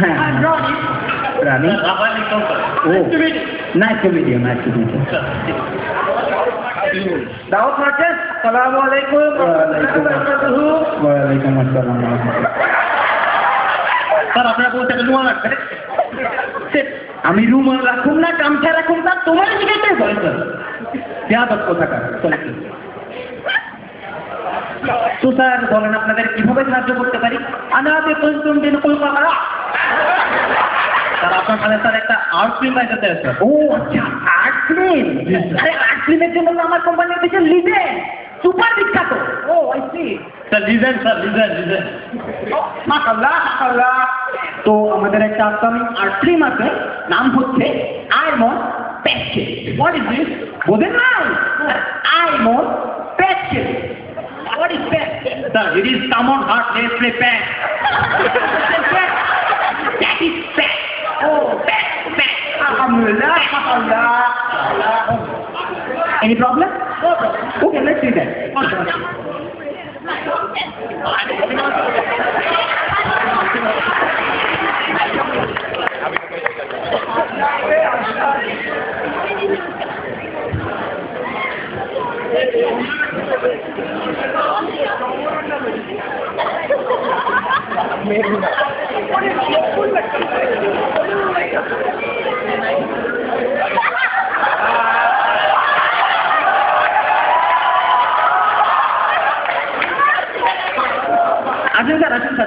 I'm Ronnie. Rani? Ravani Tonka. Oh, Nice to meet you. nice to meet you. Daud Marcus. Assalamualaikum. Waalaikum assalam. Sir আপনারা বলতে রুমাল রাখবেন আমি রুমাল রাখুন না গামছা রাখুন না তোমার জিজ্ঞাসা বলেন স্যার বেয়াদব কোথাকার তো স্যার বলেন আপনাদের কিভাবে সাহায্য করতে পারি আনাতে পঞ্চম দিন কলকাতা স্যার আপনার সাথে স্যার একটা আর্ট ফিল্ম বানাতে স্যার ও আচ্ছা আর্ট ফিল্ম আরে আর্ট ফিল্মের জন্য আমার কোম্পানির পিছনে লিজেন্ড সুপার বিখ্যাত ও আই সি স্যার লিজেন্ড মাশাআল্লাহ মাশাআল্লাহ তো আমাদের একটা আপকামিং আর্ট ফিল্ম আছে নাম হচ্ছে আইমন প্যাকেজ হোয়াট ইজ দিস বোঝেন না আইমন package what is package sir it is common heart let's play pack that is pack ও প্যাক আলহামদুলিল্লাহ মাশাআল্লাহ any problem okay let's see that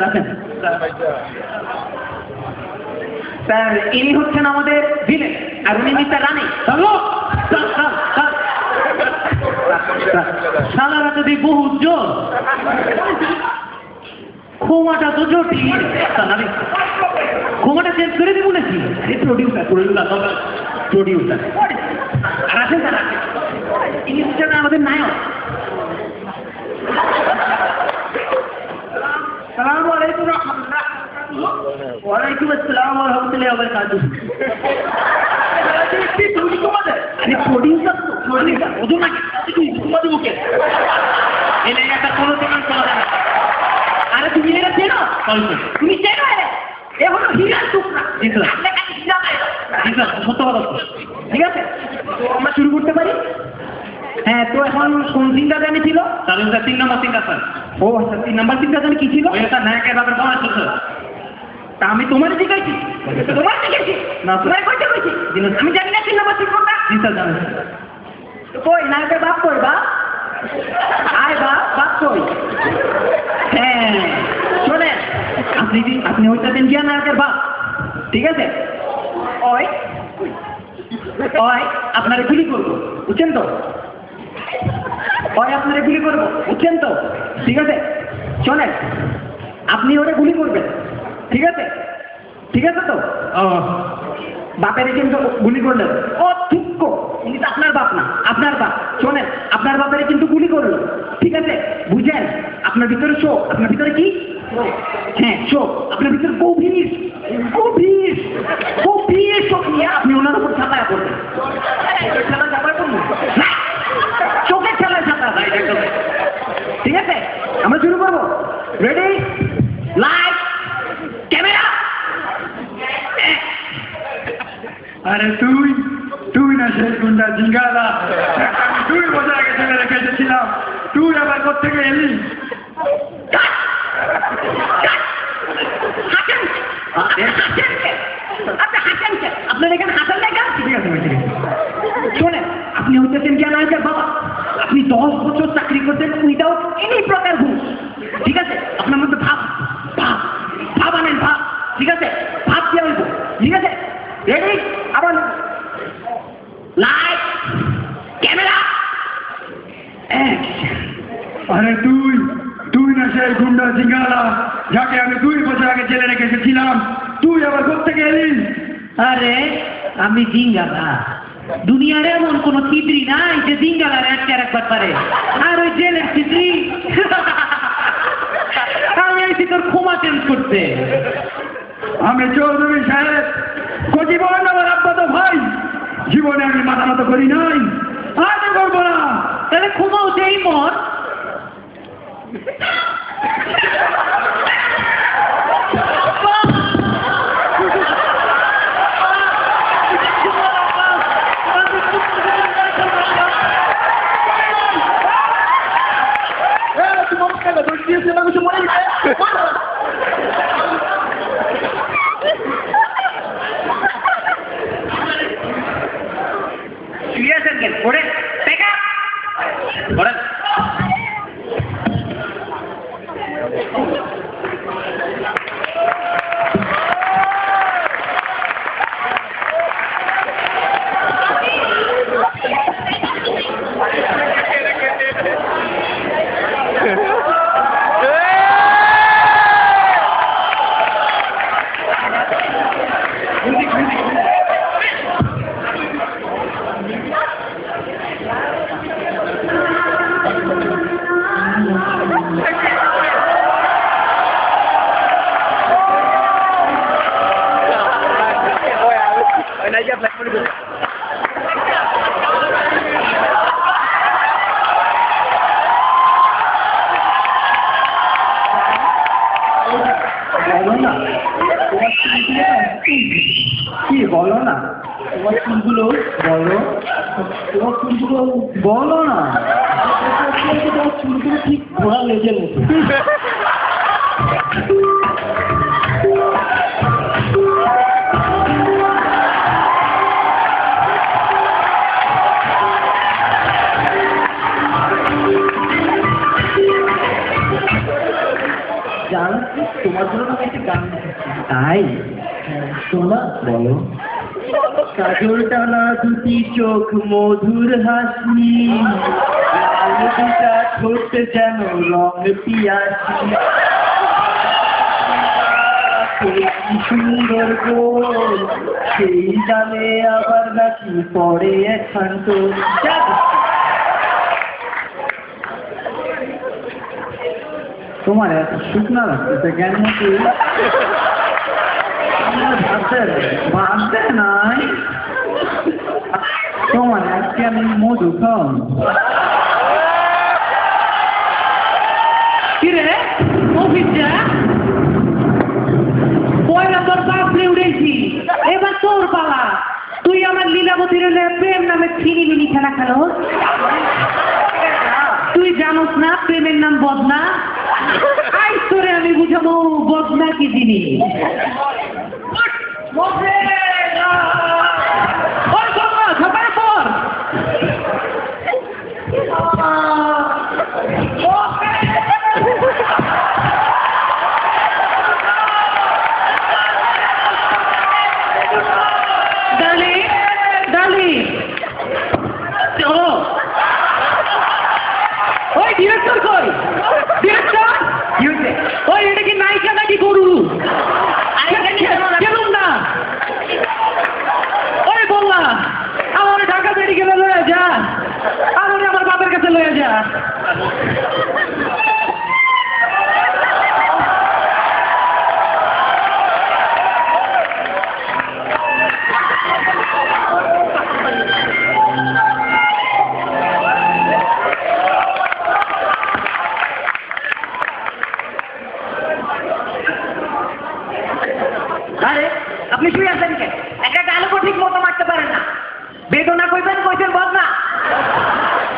আসেন স্যার ইনি হচ্ছেন আমাদের ভিলেন আর উনি মিস্টার রানী সালারা যদি বহু জোর ক্ষমাটা তো জটিল ক্ষমাটা চেঞ্জ করে দিব নাকি প্রডিউসার আর আছেন স্যার ইনি হচ্ছেন আমাদের নায়ক السلام عليكم ورحمة الله وعليكم السلام ورحمة الله وبركاته أنا producer ওদের নাকি তোমাদের মুখে এলে একটা কোনো তোমার চলা আরে তুমি এটা চেনো তুমি চেনো এ হলো হীরার টুকরা সত্য কথা ঠিক আছে তো আমরা শুরু করতে পারি হ্যাঁ তো এখন কোন সিনটা জানি ছিল তাহলে 3 নম্বর সিনটা স্যার ও আচ্ছা 3 নম্বর সিনটা জানি কি ছিল ওটা নায়কের ব্যাপারে বলা ছিল তা আমি তোমারই জিজ্ঞাসি না তোমার কইতে কইছি আমি জানি না 3 নম্বর সিন কোনটা জি স্যার জানেন কই নায়কের বাপ কই বাপ আয় বাপ কই হ্যাঁ শোনেন আপনি ওইটা দেন গিয়া নায়কের বাপ ঠিক আছে ওই আপনারা গুলি করবো বুঝছেন তো আপনারা গুলি করবো বুঝছেন তো ঠিক আছে শোনেন আপনি ওটা গুলি করবেন ঠিক আছে তো বাপের কিন্তু গুলি করলেন ও ঠিক উনি তো আপনার বাপ না আপনার বাপ শোনেন আপনার বাপের কিন্তু গুলি করলো ঠিক আছে বুঝেন আপনার ভিতরে শোক আপনার ভিতরে কি হ্যাঁ শোক আপনার ভিতরে গভীর শোক নিয়ে আপনি ওনার উপর ছাপায়া করবেন খেলা ছাপায় করবো চোখের খেলায় ছাপা ঠিক আছে আমরা শুরু করবো রেডি লাইট ক্যামেরা আরে তুই না সেই গুন্ডা জিঙ্গালা তুই বছর আগে ছেলে রেখে এসেছিলাম তুই আবার কোথেকে এলি আপনার এখানে হাসান দেখা ঠিক আছে শোনেন আপনি হচ্ছেন জ্ঞান আছে বাবা আপনি 10 বছর চাকরি করতেন উইদাউট এনি প্রকার ঘুষ ঠিক আছে আপনার মধ্যে ভাব আনেন ভাব ঠিক আছে ভাব দিয়ে হইব ঠিক আছে রেডি আবার লাইট ক্যামেরা আরে তুই না সেই গুন্ডা জিঙ্গালা যাকে আমি 2 বছর আগে জেলে রেখে এসেছিলাম তুই আবার কোথেকে এলি আরে আমি জিঙ্গালা দুনিয়ার এমন কোন চিত্রি নাই যে জিঙ্গালার আটকে রাখবার পারে আর ওই জেলের চিত্রি আমি আইছি তোর ক্ষমা চেঞ্জ করতে আমি চৌধুরী সাহেব জীবন আমার আব্বা তো ভাই জীবনে আমি মাথা মতো করি নাই আজ করবো না তাহলে ক্ষমাও যেই মন কেন দোষ দিয়েছে না কিছু মনে নেই সিরিয়াসের গেম পড়ে টেকা পড়ে কি বলো না তোমার চুলগুলো বলো তোমার চুলগুলো বলো না তোমার চুলগুলো ঠিক ঘোড়া লেজের মতো জানো তোমার জন্য আমি একটা গান তাই শোনা বলো কাজল টানা দুটি চোখ মধুর হাসি দুটা ঠোঁট যেন রং পিয়াসি কি সুন্দর গোল সেই ডালে আবার নাকি পরে এখন তো তোমার এত শুকনা লাগতেছে কেন ভাবতে নাই তোমার আজকে আমি মধু খাও কিরে অভিজ্ঞা পয়লা তোর বাপলে উঠেছি এবার তোর পালা তুই আমার লীলাবতীর প্রেম নামে ছিনিমিনি খেলা খেলো তুই জানোস না প্রেমের নাম বদনা আজ তোরে আমি বুঝাবো বদনা কি জিনিস ডিরেক্টর কই ডিরেক্টর ওই এটা কি নায়িকা নাকি গরু কেন না ওই বললা আমার ঢাকা মেডিকেলে লয়ে যা আমার বাপের কাছে লয়ে যা আপনি শুয়ে আছেন কেন একটা ডালুকো ঠিক মতো মারতে পারেন না বেদনা কইবেন কইছেন বদনা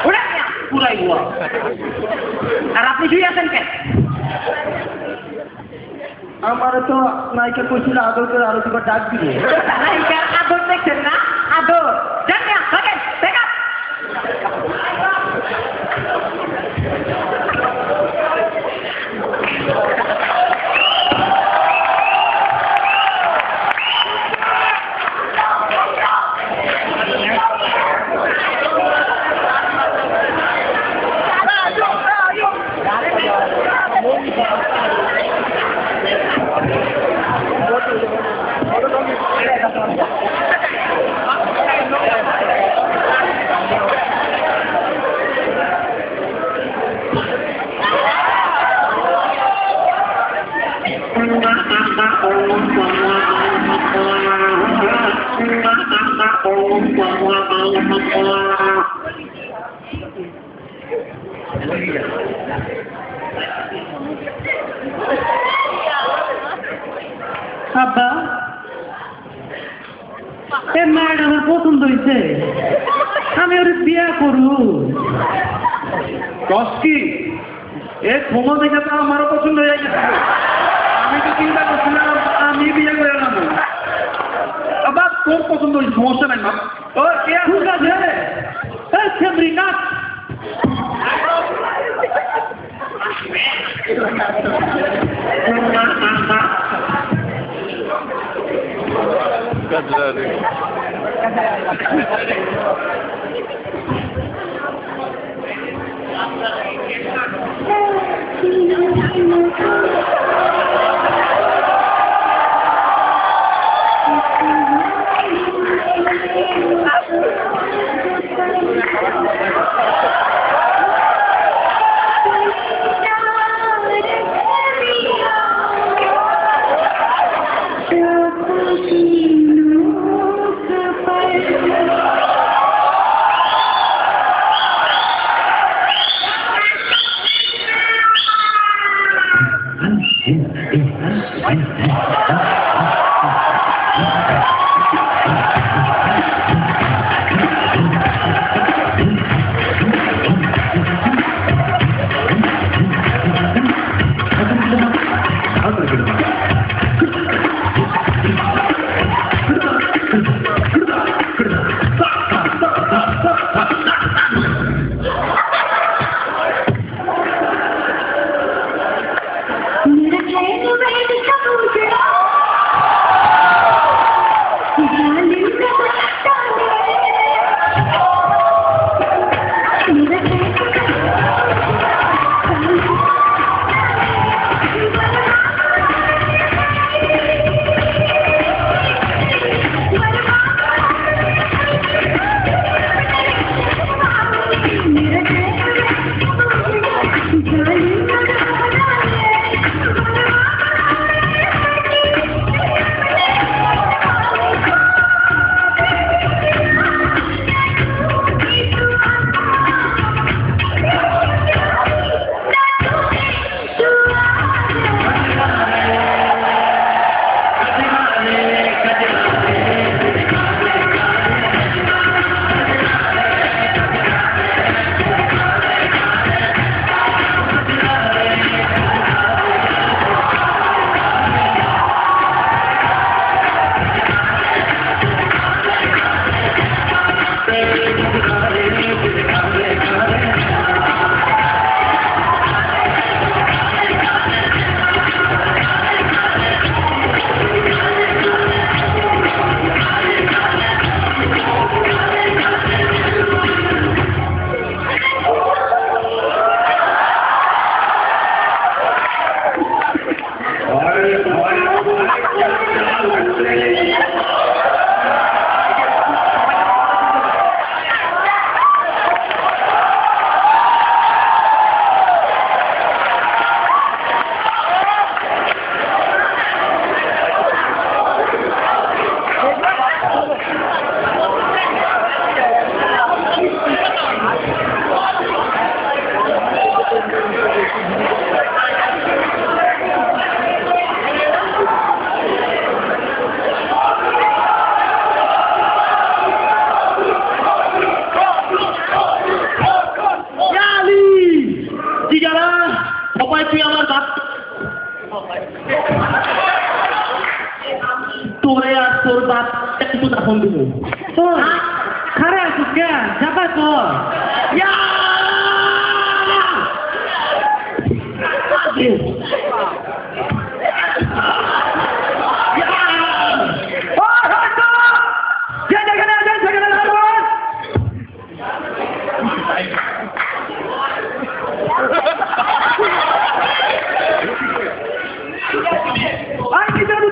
ওরা পুরাই বুয়া আর আপনি শুয়ে আছেন কেন আমার তো নায়িকা কইছিল আদর করে আরো দুবার ডাক দিবে নায়িকার আদর দেখছেন না আদর জান না ওকে দেখা আব্বা এ মায়ের আমার পছন্দ হয়েছে আমি ওর বিয়া করু কি এ ক্ষমা দেখে তো আমারও পছন্দ হয়ে গেছে। আমি তো চিন্তা করছিলাম আমি বিয়ে করে নেবো। আবার তোর পছন্দ হয়েছে, সমস্যা নাই মা। ও কে আছে নাচ। তোরে আর তোর বাপ একটু দাফন দিব তো খারে আসুস কে যাবা তো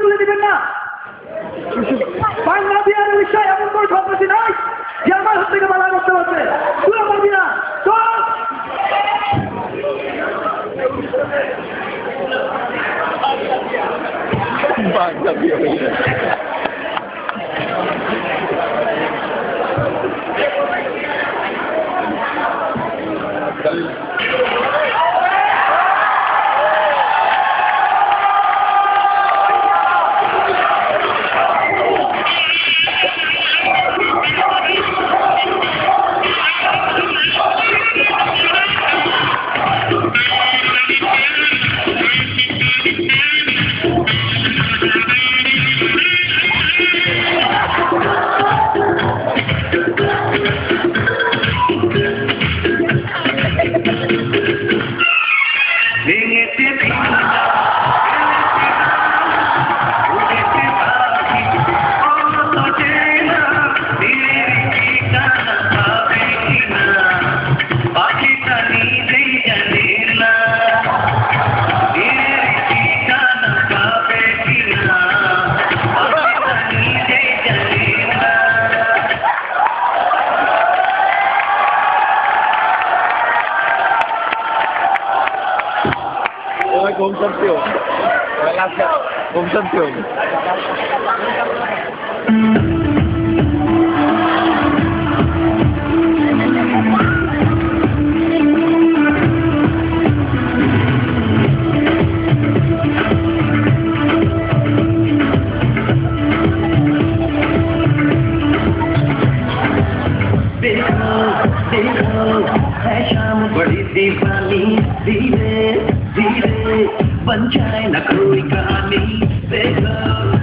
তুলে দিবেন না বাংলাদেশের বিষয় এমন কোন সন্ত্রাসী নাই যে আমার হাত থেকে বাধা করতে পারবে তুলে পারবি না Gồm sân tiểu, phải làm sao? Gồm sân tiểu. देखो है शाम बड़ी दीवानी धीरे धीरे बन जाए न कोई कहानी देखो